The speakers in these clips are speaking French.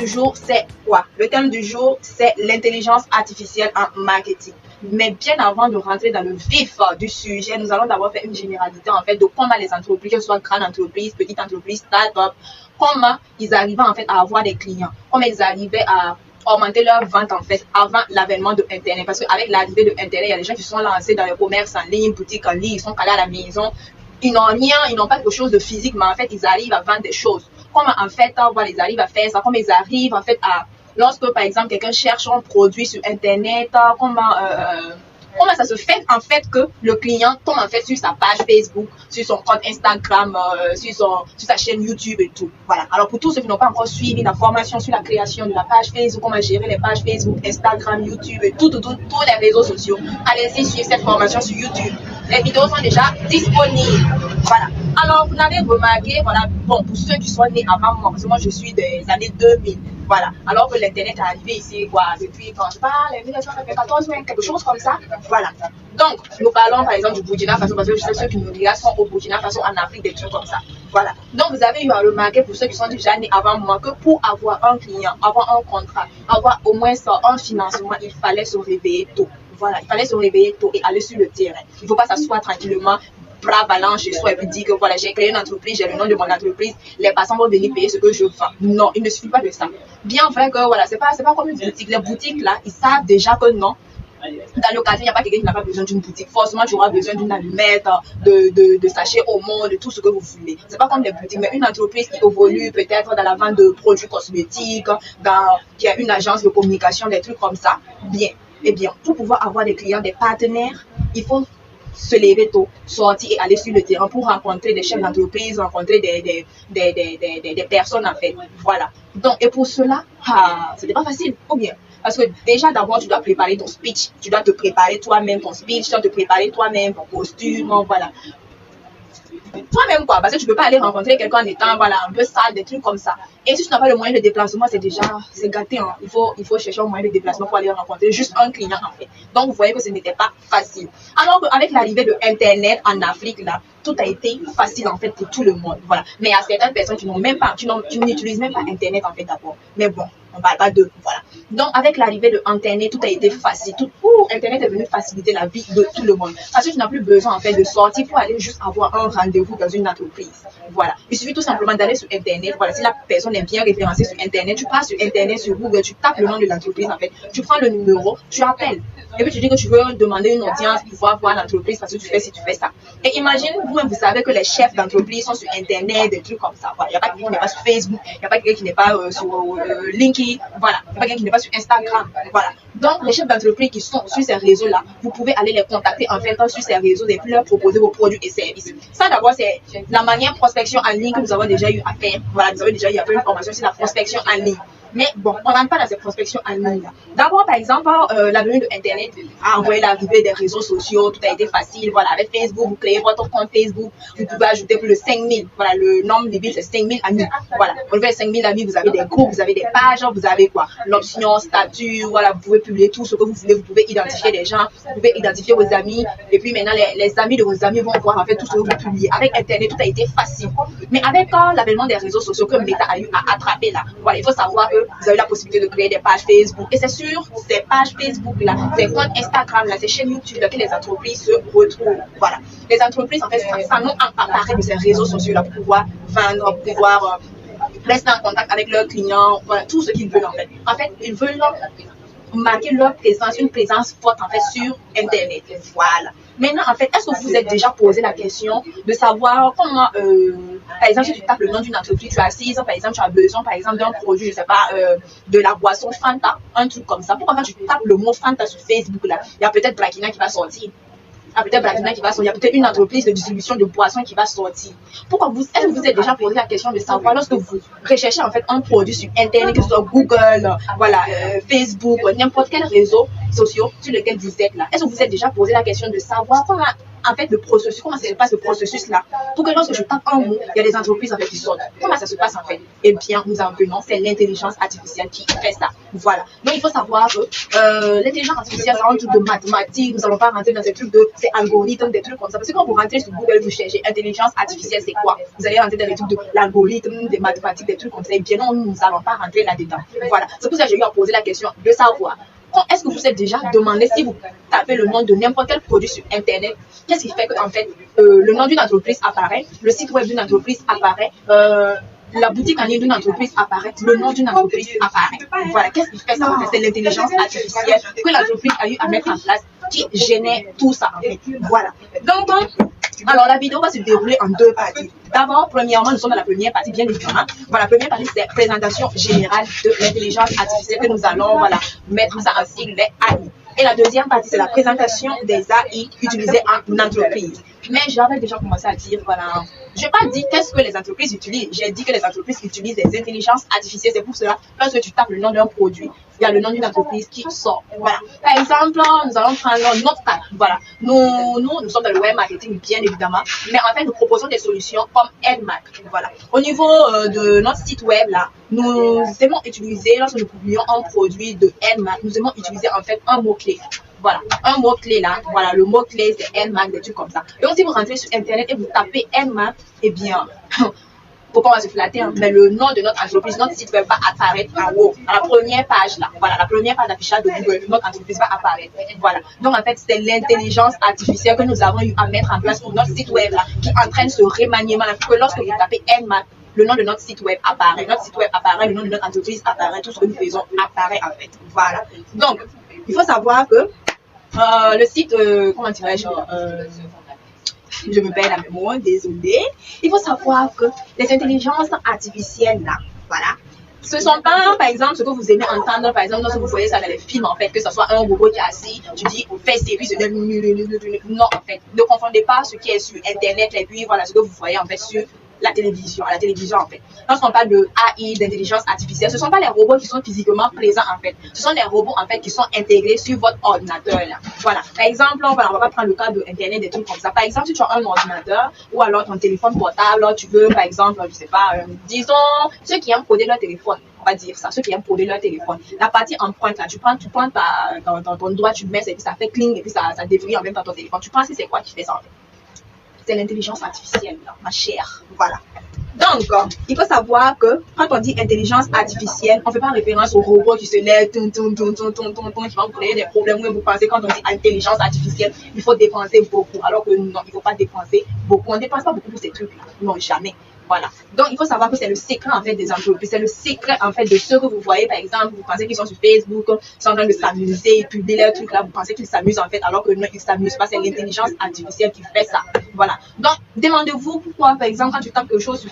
du jour, c'est quoi? Le thème du jour, c'est l'intelligence artificielle en marketing. Mais bien avant de rentrer dans le vif du sujet, nous allons d'abord faire une généralité en fait de comment les entreprises, que ce soit grandes entreprises, petites entreprises, start-up, comment ils arrivaient en fait à avoir des clients, comment ils arrivaient à augmenter leur vente en fait avant l'avènement de Internet. Parce qu'avec l'arrivée de Internet, il y a des gens qui sont lancés dans le commerce en ligne, boutiques en ligne, ils sont calés à la maison. Ils n'ont rien, ils n'ont pas quelque chose de physique, mais en fait, ils arrivent à vendre des choses. Comment en fait, ils arrivent à faire ça, comment ils arrivent en fait à, lorsque par exemple quelqu'un cherche un produit sur Internet, comment ça se fait en fait que le client tombe en fait sur sa page Facebook, sur son compte Instagram, sur sa chaîne YouTube et tout. Voilà. Alors pour tous ceux qui n'ont pas encore suivi la formation sur la création de la page Facebook, comment gérer les pages Facebook, Instagram, YouTube et tous les réseaux sociaux, allez-y suivre cette formation sur YouTube. Les vidéos sont déjà disponibles. Voilà. Alors vous l'avez remarqué, voilà, bon, pour ceux qui sont nés avant moi, parce que moi je suis des années 2000. Voilà. Alors que l'Internet est arrivé ici, quoi, depuis quand je parle, 1914, quelque chose comme ça. Voilà. Donc, nous parlons par exemple du Burkina Faso, parce que je sais que ceux qui nous regardent sont au Burkina Faso, en Afrique, des trucs comme ça. Voilà. Donc, vous avez eu à remarquer, pour ceux qui sont déjà nés avant moi, que pour avoir un client, avoir un contrat, avoir au moins ça, un financement, il fallait se réveiller tôt. Voilà. Il fallait se réveiller tôt et aller sur le terrain. Il ne faut pas s'asseoir tranquillement, bras ballants chez soi et puis dire que voilà, j'ai créé une entreprise, j'ai le nom de mon entreprise, les passants vont venir payer ce que je vends. Non, il ne suffit pas de ça. Bien vrai que voilà, c'est pas comme une boutique. Les boutiques là, ils savent déjà que non. Dans le quartier, il n'y a pas quelqu'un qui n'a pas besoin d'une boutique. Forcément, tu auras besoin d'une allumette, de sachets au monde, de tout ce que vous voulez. C'est pas comme les boutiques, mais une entreprise qui évolue peut-être dans la vente de produits cosmétiques, qui a une agence de communication, des trucs comme ça. Bien. Eh bien, pour pouvoir avoir des clients, des partenaires, il faut se lever tôt, sortir et aller sur le terrain pour rencontrer des chefs d'entreprise, rencontrer des personnes en fait. Voilà. Donc, et pour cela, c'était pas facile, ou bien. Parce que déjà, d'abord, tu dois préparer ton speech. Tu dois te préparer toi-même ton speech, tu dois te préparer toi-même ton costume, voilà. Toi-même quoi, parce que tu peux pas aller rencontrer quelqu'un en étant voilà un peu sale, des trucs comme ça. Et si tu n'as pas le moyen de déplacement, c'est gâté, hein. Il faut chercher un moyen de déplacement pour aller rencontrer juste un client en fait. Donc vous voyez que ce n'était pas facile. Alors qu'avec l'arrivée de Internet en Afrique là, tout a été facile en fait pour tout le monde. Voilà. Mais il y a certaines personnes qui n'utilisent même pas Internet en fait d'abord. Mais bon, on ne parle pas d'eux. Voilà. Donc avec l'arrivée de Internet, tout a été facile. Internet est venu faciliter la vie de tout le monde. Parce que tu n'as plus besoin en fait de sortir pour aller juste avoir un rendez-vous dans une entreprise. Voilà. Il suffit tout simplement d'aller sur Internet. Voilà. Si la personne est bien référencée sur Internet, tu pars sur Internet, sur Google, tu tapes le nom de l'entreprise en fait. Tu prends le numéro, tu appelles. Et puis tu dis que tu veux demander une audience pour pouvoir voir l'entreprise parce que tu fais ci, tu fais ça. Et imagine, vous-même, vous savez que les chefs d'entreprise sont sur Internet, des trucs comme ça. Voilà. Il n'y a pas quelqu'un qui n'est pas sur Facebook, il n'y a pas quelqu'un qui n'est pas sur LinkedIn, voilà. Il n'y a pas quelqu'un qui n'est pas sur Instagram, voilà. Donc, les chefs d'entreprise qui sont sur ces réseaux-là, vous pouvez aller les contacter en fait sur ces réseaux et puis leur proposer vos produits et services. Ça, d'abord, c'est la manière prospection en ligne que nous avons déjà eu à faire. Voilà, nous avons déjà eu à faire une formation sur la prospection en ligne. Mais bon, on n'entre pas dans ces prospections en ligne. D'abord, par exemple, la venue de Internet a envoyé l'arrivée des réseaux sociaux, tout a été facile. Voilà, avec Facebook, vous créez votre compte Facebook, vous pouvez ajouter plus de 5000. Voilà, le nombre de billes, c'est 5000 amis. Voilà, vous avez 5000 amis, vous avez des groupes, vous avez des pages, vous avez quoi? L'option, statut, voilà, vous pouvez publier tout ce que vous voulez, vous pouvez identifier des gens, vous pouvez identifier vos amis. Et puis maintenant, les amis de vos amis vont voir en fait tout ce que vous publiez. Avec Internet, tout a été facile. Mais avec l'avènement des réseaux sociaux que Meta a eu à attraper là, voilà, il faut savoir que vous avez la possibilité de créer des pages Facebook. Et c'est sur ces pages Facebook-là, ces comptes Instagram-là, ces chaînes YouTube-là que les entreprises se retrouvent. Voilà. Les entreprises, en fait, ça nous emparent de ces réseaux sociaux-là pour pouvoir vendre, pour pouvoir rester en contact avec leurs clients, voilà, tout ce qu'ils veulent en fait. En fait, ils veulent marquer leur présence, une présence forte en fait sur Internet. Voilà. Maintenant, en fait, est-ce que vous vous êtes déjà posé la question de savoir comment, par exemple, si tu tapes le nom d'une entreprise, tu as assise, par exemple, tu as besoin, par exemple, d'un produit, je sais pas, de la boisson Fanta, un truc comme ça. Pourquoi quand tu tapes le mot Fanta sur Facebook, là, il y a peut-être Blakina qui va sortir. Il y a peut-être Blakina qui va sortir. Il y a peut-être une entreprise de distribution de boissons qui va sortir. Est-ce que vous vous êtes déjà posé la question de savoir, lorsque vous recherchez en fait un produit sur Internet, que ce soit Google, voilà, Facebook, n'importe quel réseau social sur lequel vous êtes là, est-ce que vous vous êtes déjà posé la question de savoir comment en fait le processus, comment ça se passe le processus là, pour que lorsque je tape un mot, il y a des entreprises en fait qui sortent. Comment ça se passe en fait? Eh bien, nous en venons, c'est l'intelligence artificielle qui fait ça. Voilà. Donc il faut savoir que l'intelligence artificielle, ça rentre tout de mathématiques, nous n'allons pas rentrer dans ces trucs de ces algorithmes, des trucs comme ça. Parce que quand vous rentrez sur Google, vous cherchez intelligence artificielle, c'est quoi? Vous allez rentrer dans les trucs de l'algorithme, des mathématiques, des trucs comme ça. Et bien non, nous n'allons pas rentrer là-dedans. Voilà. C'est pour ça que j'ai eu à poser la question de savoir. Est-ce que vous vous êtes déjà demandé si vous tapez le nom de n'importe quel produit sur Internet, qu'est-ce qui fait que en fait le nom d'une entreprise apparaît, le site web d'une entreprise apparaît, la boutique en ligne d'une entreprise apparaît, le nom d'une entreprise apparaît. Voilà, qu'est-ce qui fait ça en fait? C'est l'intelligence artificielle que l'entreprise a eu à mettre en place qui génère tout ça en fait. Voilà. Donc, alors la vidéo va se dérouler en deux parties. D'abord, premièrement, nous sommes dans la première partie, bien évidemment. Voilà, la première partie, c'est présentation générale de l'intelligence artificielle que nous allons mettre ça en sigle les AI. Et la deuxième partie, c'est la présentation des AI utilisés en entreprise. Mais j'avais déjà commencé à dire, voilà, je n'ai pas dit qu'est-ce que les entreprises utilisent. J'ai dit que les entreprises utilisent des intelligences artificielles. C'est pour cela, lorsque tu tapes le nom d'un produit, il y a le nom d'une entreprise qui sort. Voilà. Par exemple, nous allons prendre notre cas. Voilà. Nous sommes dans le web marketing, bien évidemment. Mais en fait, nous proposons des solutions comme Nmac. Voilà. Au niveau de notre site web, là, nous aimons utiliser, lorsque nous publions un produit de Nmac, nous aimons utiliser en fait un mot-clé. Voilà, un mot-clé là, voilà, le mot-clé c'est Nmac, des trucs comme ça. Donc si vous rentrez sur Internet et vous tapez Nmac, eh bien, pourquoi on va se flatter, hein? Mais le nom de notre entreprise, notre site web va apparaître en haut, à la première page là. Voilà, la première page d'affichage de Google, notre entreprise va apparaître. Voilà. Donc en fait, c'est l'intelligence artificielle que nous avons eu à mettre en place pour notre site web là, qui entraîne ce remaniement là, pour que lorsque vous tapez Nmac, le nom de notre site web apparaît, notre site web apparaît, le nom de notre entreprise apparaît, tout ce que nous faisons apparaît en fait. Voilà. Donc, il faut savoir que le site, comment dirais-je, je me perds la mémoire, désolé. Il faut savoir que les intelligences artificielles là, voilà, ce sont pas, par exemple, ce que vous aimez entendre, par exemple, lorsque vous voyez ça dans les films, en fait, que ce soit un robot qui est assis, tu dis, fais série, non, en fait, ne confondez pas ce qui est sur Internet et puis voilà ce que vous voyez en fait sur la télévision, à la télévision en fait. Lorsqu'on parle de AI, d'intelligence artificielle, ce ne sont pas les robots qui sont physiquement présents en fait. Ce sont des robots en fait qui sont intégrés sur votre ordinateur là. Voilà. Par exemple, on va pas prendre le cas de Internet, des trucs comme ça. Par exemple, si tu as un ordinateur ou alors ton téléphone portable, tu veux par exemple, je sais pas, disons, ceux qui aiment coder leur téléphone. On va dire ça, ceux qui aiment coder leur téléphone. La partie empreinte là, tu prends dans ton doigt, tu mets, et puis ça fait cling et puis ça dévrie en même temps ton téléphone. Tu penses que c'est quoi qui fait ça en fait? C'est l'intelligence artificielle, là, ma chère. Voilà. Donc, il faut savoir que quand on dit intelligence artificielle, on ne fait pas référence au robot qui se lève, qui va vous créer des problèmes. Où vous pensez, quand on dit intelligence artificielle, il faut dépenser beaucoup. Alors que non, il ne faut pas dépenser beaucoup. On ne dépense pas beaucoup pour ces trucs-là. Non, jamais. Voilà. Donc, il faut savoir que c'est le secret, en fait, des entreprises. C'est le secret, en fait, de ceux que vous voyez, par exemple, vous pensez qu'ils sont sur Facebook, ils sont en train de s'amuser, ils publient leurs trucs là, vous pensez qu'ils s'amusent, en fait, alors que non, ils ne s'amusent pas. C'est l'intelligence artificielle qui fait ça. Voilà. Donc, demandez-vous pourquoi, par exemple, quand tu tapes quelque chose sur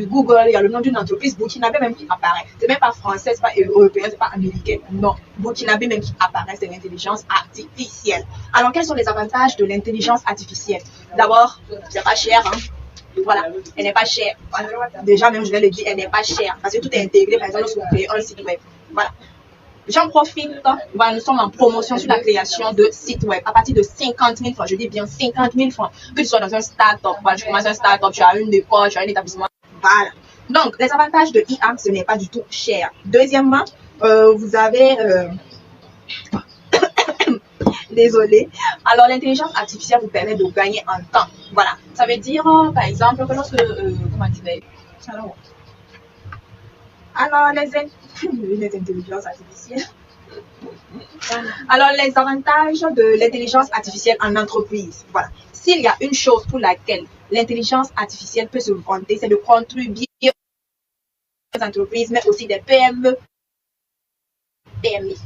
Google, il y a le nom d'une entreprise, Burkinabé même qui apparaît. C'est même pas français, c'est pas européen, c'est pas américain. Non. Burkinabé même qui apparaît, c'est l'intelligence artificielle. Alors, quels sont les avantages de l'intelligence artificielle? D'abord, c'est pas cher, hein. Voilà, elle n'est pas chère. Déjà, même, je vais le dire, elle n'est pas chère. Parce que tout est intégré, par exemple, lorsque vous créez un site web. Voilà. J'en profite. Voilà, nous sommes en promotion sur la création de sites web à partir de 50 000 francs. Je dis bien 50 000 francs. Que tu sois dans un start-up, voilà, tu commences un start-up, tu as une école, tu as un établissement. Voilà. Donc, les avantages de IA, ce n'est pas du tout cher. Deuxièmement, vous avez... Désolée. Alors, l'intelligence artificielle vous permet de gagner en temps. Voilà. Ça veut dire, par exemple, que lorsque... comment dire? Alors, les intelligences artificielles. Alors, les avantages de l'intelligence artificielle en entreprise. Voilà. S'il y a une chose pour laquelle l'intelligence artificielle peut se vanter, c'est de contribuer aux entreprises, mais aussi des PME, PMI.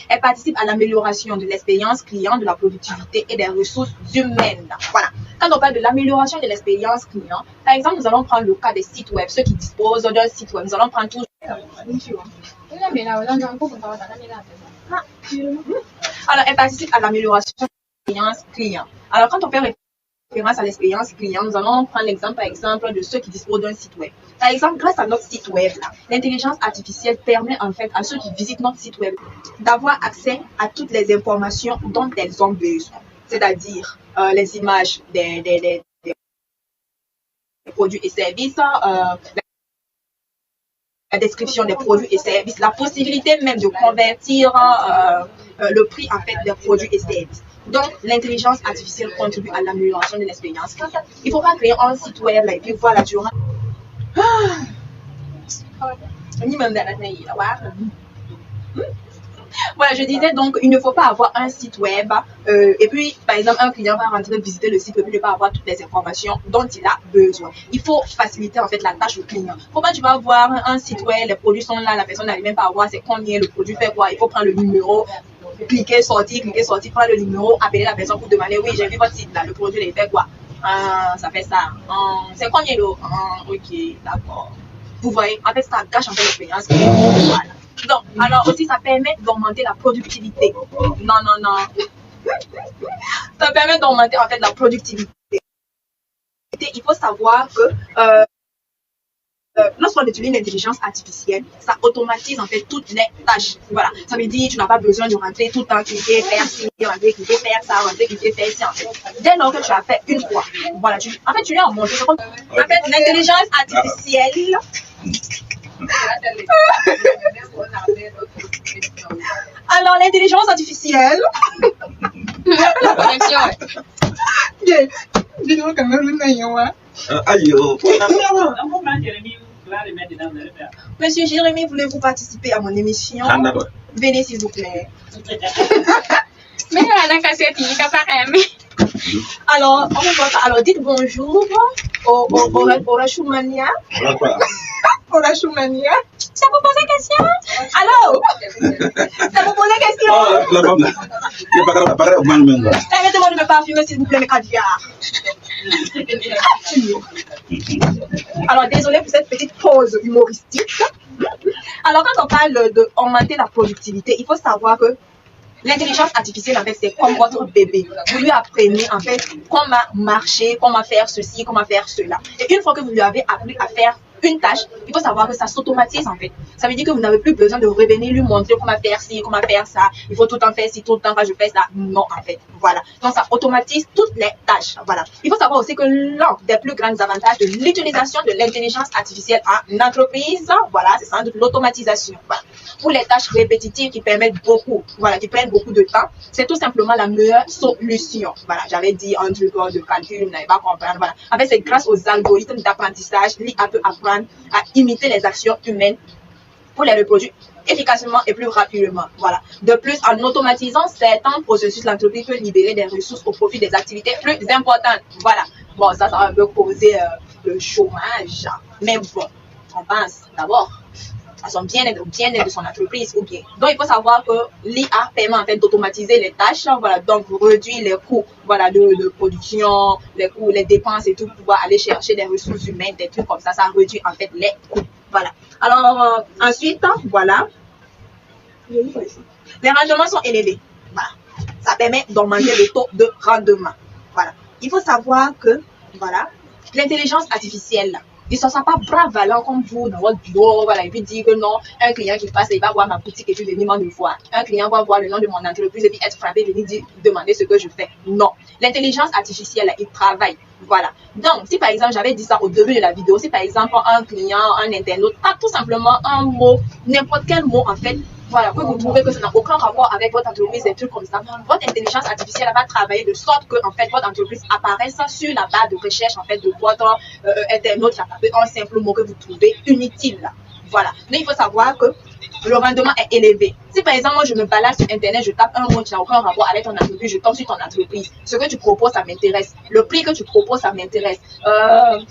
Elle participe à l'amélioration de l'expérience client, de la productivité et des ressources humaines. Voilà. Quand on parle de l'amélioration de l'expérience client, par exemple, nous allons prendre le cas des sites web, ceux qui disposent d'un site web. Nous allons prendre tout. Alors, elle participe à l'amélioration de l'expérience client. Alors, quand on fait référence à l'expérience client, nous allons prendre l'exemple, par exemple, de ceux qui disposent d'un site web. Par exemple, grâce à notre site web, l'intelligence artificielle permet en fait à ceux qui visitent notre site web d'avoir accès à toutes les informations dont elles ont besoin. c'est-à-dire les images des produits et services, la description des produits et services, la possibilité même de convertir le prix en fait des produits et services. Donc, l'intelligence artificielle contribue à l'amélioration de l'expérience. Il ne faut pas créer un site web là, et puis voilà, tu auras... Voilà, je disais donc, il ne faut pas avoir un site web et puis, par exemple, un client va rentrer visiter le site et puis ne pas avoir toutes les informations dont il a besoin. Il faut faciliter en fait la tâche au client. Pourquoi tu vas avoir un site web, les produits sont là, la personne n'arrive même pas à voir c'est combien le produit fait quoi. Il faut prendre le numéro, cliquer, sortir, prendre le numéro, appeler la personne pour demander oui, j'ai vu votre site là, le produit il fait quoi. Ça fait ça. C'est combien d'euros? Ok, d'accord. Vous voyez, en fait, ça gâche un peu l'expérience. Voilà. Donc, alors aussi, ça permet d'augmenter la productivité. Non. Ça permet d'augmenter en fait la productivité. Il faut savoir que lorsqu'on utilise l'intelligence artificielle, ça automatise en fait toutes les tâches. Voilà, ça veut dire que tu n'as pas besoin de rentrer tout le temps, cliquer, faire ci, rentrer, cliquer, faire ça, rentrer, cliquer, faire ci. En fait. Dès lors que tu as fait une fois, voilà, en fait, tu l'as monté. En fait, l'intelligence artificielle. Alors, l'intelligence artificielle. La connexion. Dis-donc quand même, Monsieur Jérémy, voulez-vous participer à mon émission? Venez s'il vous plaît. Alors, on va voir ça. Alors, dites bonjour au Rachumania. Rachumania. Ça vous pose question? Allô? Ça vous pose question? Permettez-moi de me parfumer, s'il vous plaît, mes caviar. Alors, désolé pour cette petite pause humoristique. Alors, quand on parle d'augmenter la productivité, il faut savoir que l'intelligence artificielle, en fait, c'est comme votre bébé. Vous lui apprenez, en fait, comment marcher, comment faire ceci, comment faire cela. Et une fois que vous lui avez appris à faire une tâche, il faut savoir que ça s'automatise, en fait. Ça veut dire que vous n'avez plus besoin de revenir lui montrer comment faire ci, comment faire ça. Il faut tout le temps faire ci, tout le temps quand je fais ça. Non, en fait. Voilà. Donc, ça automatise toutes les tâches. Voilà. Il faut savoir aussi que l'un des plus grands avantages de l'utilisation de l'intelligence artificielle en entreprise, voilà, c'est sans doute l'automatisation. Voilà. Pour les tâches répétitives qui permettent beaucoup, voilà, qui prennent beaucoup de temps, c'est tout simplement la meilleure solution. Voilà, j'avais dit un truc de calcul, vous n'allez pas comprendre. Voilà. En fait, c'est grâce aux algorithmes d'apprentissage, l'IA peut apprendre à imiter les actions humaines pour les reproduire efficacement et plus rapidement. Voilà. De plus, en automatisant certains processus, l'entreprise peut libérer des ressources au profit des activités plus importantes. Voilà. Bon, ça va un peu causer le chômage. Mais bon, on pense d'abord à son bien-être de son entreprise ou bien. Donc, il faut savoir que l'IA permet en fait d'automatiser les tâches, voilà, donc réduire les coûts, voilà, de production, les coûts, les dépenses et tout, pour pouvoir aller chercher des ressources humaines, des trucs comme ça réduit en fait les coûts, voilà. Alors, ensuite, voilà, les rendements sont élevés, voilà. Ça permet d'augmenter le taux de rendement, voilà. Il faut savoir que, voilà, l'intelligence artificielle, il ne sont pas bras valant comme vous dans votre bureau, voilà, et puis dire que non, un client qui passe, il va voir ma boutique et puis venir m'en voir. Un client va voir le nom de mon entreprise et puis être frappé, venir demander ce que je fais. Non. L'intelligence artificielle, il travaille. Voilà. Donc, si par exemple, j'avais dit ça au début de la vidéo, si par exemple, un client, un internaute, tape tout simplement un mot, n'importe quel mot, en fait, voilà, que vous trouvez que ça n'a aucun rapport avec votre entreprise, des trucs comme ça, votre intelligence artificielle va travailler de sorte que, en fait, votre entreprise apparaisse sur la barre de recherche, en fait, de votre internaute qui a tapé un simple mot que vous trouvez inutile. Voilà. Mais il faut savoir que le rendement est élevé. Si par exemple, moi je me balade sur Internet, je tape un mot qui n'a aucun rapport avec ton entreprise, je tombe sur ton entreprise. Ce que tu proposes, ça m'intéresse. Le prix que tu proposes, ça m'intéresse.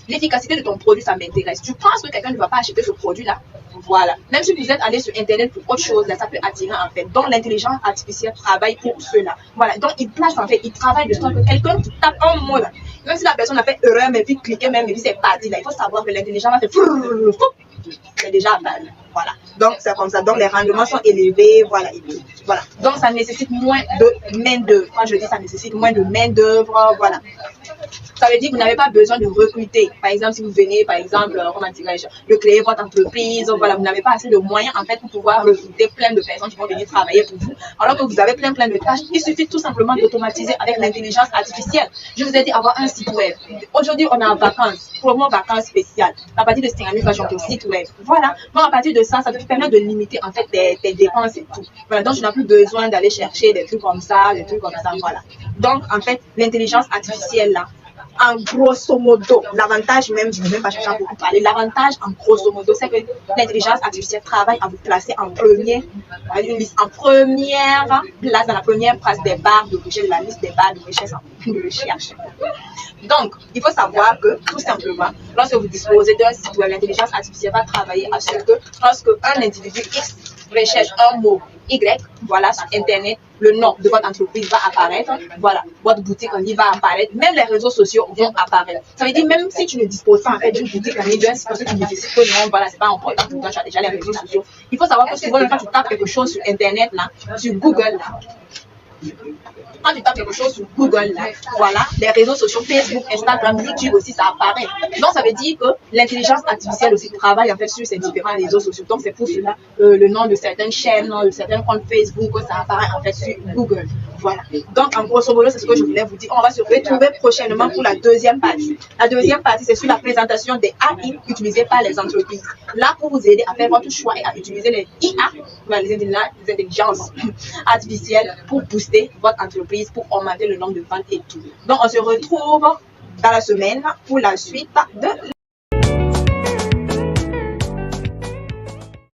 L'efficacité de ton produit, ça m'intéresse. Tu penses que quelqu'un ne va pas acheter ce produit-là? Voilà. Même si vous êtes allé sur Internet pour autre chose, là, ça peut attirer en fait. Donc l'intelligence artificielle travaille pour cela. Voilà. Donc il place en fait, il travaille de sorte que quelqu'un qui tape un mot là, même si la personne a fait erreur, mais puis cliquer même, et puis c'est parti là. Il faut savoir que l'intelligence va faire c'est déjà à balle. Voilà. Donc, c'est comme ça. Donc, les rendements sont élevés. Voilà. Et tout. Voilà. Donc, ça nécessite moins de main-d'œuvre. Quand je dis ça nécessite moins de main-d'œuvre, voilà. Ça veut dire que vous n'avez pas besoin de recruter. Par exemple, si vous venez, par exemple, comment dirais-je, de créer votre entreprise, voilà, vous n'avez pas assez de moyens, en fait, pour pouvoir recruter plein de personnes qui vont venir travailler pour vous. Alors que vous avez plein de tâches, il suffit tout simplement d'automatiser avec l'intelligence artificielle. Je vous ai dit avoir un site web. Aujourd'hui, on est en vacances, promo vacances spéciales. À partir de ce année, j'ai ton site web. Voilà. Donc, à partir de ça, ça te permet de limiter, en fait, tes dépenses et tout. Voilà. Donc, je n'ai plus besoin d'aller chercher des trucs comme ça, des trucs comme ça, voilà. Donc, en fait, l'intelligence artificielle, là, en grosso modo, l'avantage même, je ne vais même pas chercher à beaucoup parler, l'avantage en grosso modo, c'est que l'intelligence artificielle travaille à vous placer en première place, dans la première place des barres de recherche, de la liste des barres de recherche de recherche. Donc, il faut savoir que, tout simplement, lorsque vous disposez d'un site web, l'intelligence artificielle va travailler à ce que, lorsque un individu X recherche un mot Y, voilà, sur Internet, le nom de votre entreprise va apparaître, voilà, votre boutique en ligne va apparaître, même les réseaux sociaux vont apparaître. Ça veut dire, même si tu ne disposes pas en fait d'une boutique en ligne, d'un site, parce que tu nécessites que non, voilà, c'est pas important pour toi, tu as déjà les réseaux sociaux. Il faut savoir que souvent, quand tu tapes quelque chose sur Internet, là, sur Google, là, quand tu tapes quelque chose sur Google, là, voilà, les réseaux sociaux, Facebook, Instagram, YouTube aussi, ça apparaît. Donc, ça veut dire que l'intelligence artificielle aussi travaille en fait sur ces différents réseaux sociaux. Donc, c'est pour cela le nom de certaines chaînes, de certains comptes Facebook, ça apparaît en fait sur Google. Voilà. Donc, en grosso modo, c'est ce que je voulais vous dire. On va se retrouver prochainement pour la deuxième partie. La deuxième partie, c'est sur la présentation des AI utilisés par les entreprises. Là, pour vous aider à faire votre choix et à utiliser les IA, les intelligences artificielles, pour booster votre entreprise, pour augmenter le nombre de ventes et tout. Donc, on se retrouve dans la semaine pour la suite de